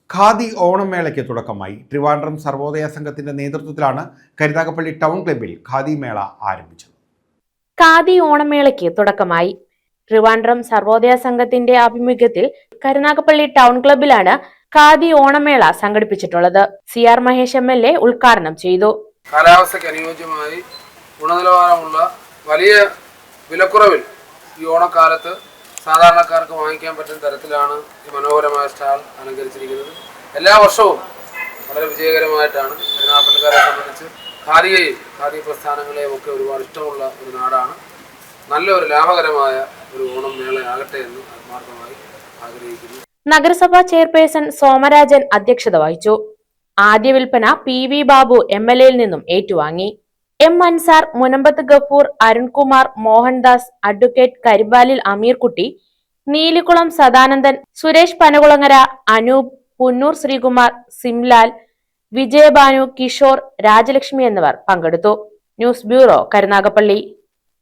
ഖാദി ഓണം മേളയ്ക്ക് തുടക്കമായി. ട്രിവാൻഡ്രം സർവോദയ സംഘത്തിന്റെ നേതൃത്വത്തിലാണ് കരുനാഗപ്പള്ളി ടൗൺ ക്ലബ്ബിൽ ഖാദി മേള ആരംഭിച്ചത്. ഖാദി ഓണമേളയ്ക്ക് തുടക്കമായി. ട്രിവാൻഡ്രം സർവോദയ സംഘത്തിന്റെ ആഭിമുഖ്യത്തിൽ കരുനാഗപ്പള്ളി ടൗൺ ക്ലബ്ബിലാണ് ഖാദി ഓണമേള സംഘടിപ്പിച്ചിട്ടുള്ളത്. CR മഹേഷ് MLA ഉദ്ഘാടനം ചെയ്തു. കാലാവസ്ഥയ്ക്ക് അനുയോജ്യമായി ഗുണനിലവാരമുള്ള വലിയ വിലക്കുറവിൽ ഈ ഓണക്കാലത്ത് സാധാരണക്കാർക്ക് വാങ്ങിക്കാൻ പറ്റുന്ന തരത്തിലാണ് ഈ മനോഹരമായ സ്റ്റാൾ അലങ്കരിച്ചിരിക്കുന്നത്. എല്ലാ വർഷവും വളരെ വിജയകരമായിട്ടാണ് കരുനാഗപ്പള്ളിക്കാരെ സംബന്ധിച്ച് ഖാദിയെയും ഖാദി പ്രസ്ഥാനങ്ങളെയും ഒക്കെ ഒരുപാട് ഇഷ്ടമുള്ള ഒരു നാടാണ്. നല്ലൊരു ലാഭകരമായ ഒരു ഓണം മേളയാകട്ടെ എന്ന് ആത്മാർത്ഥമായി ആഗ്രഹിക്കുന്നു. നഗരസഭാ ചെയർപേഴ്സൺ സോമരാജൻ അധ്യക്ഷത വഹിച്ചു. ആദ്യ വിൽപ്പന PV ബാബു MLA നിന്നും ഏറ്റുവാങ്ങി. M അൻസാർ, മുനമ്പത്ത് ഗഫൂർ, അരുൺകുമാർ, മോഹൻദാസ്, അഡ്വക്കേറ്റ് കരിമ്പാലിൽ അമീർകുട്ടി, നീലിക്കുളം സദാനന്ദൻ, സുരേഷ് പനകുളങ്ങര, അനൂപ്, പുന്നൂർ ശ്രീകുമാർ, സിംലാൽ, വിജയഭാനു, കിഷോർ, രാജലക്ഷ്മി എന്നിവർ പങ്കെടുത്തു. News bureau, Karunagappally.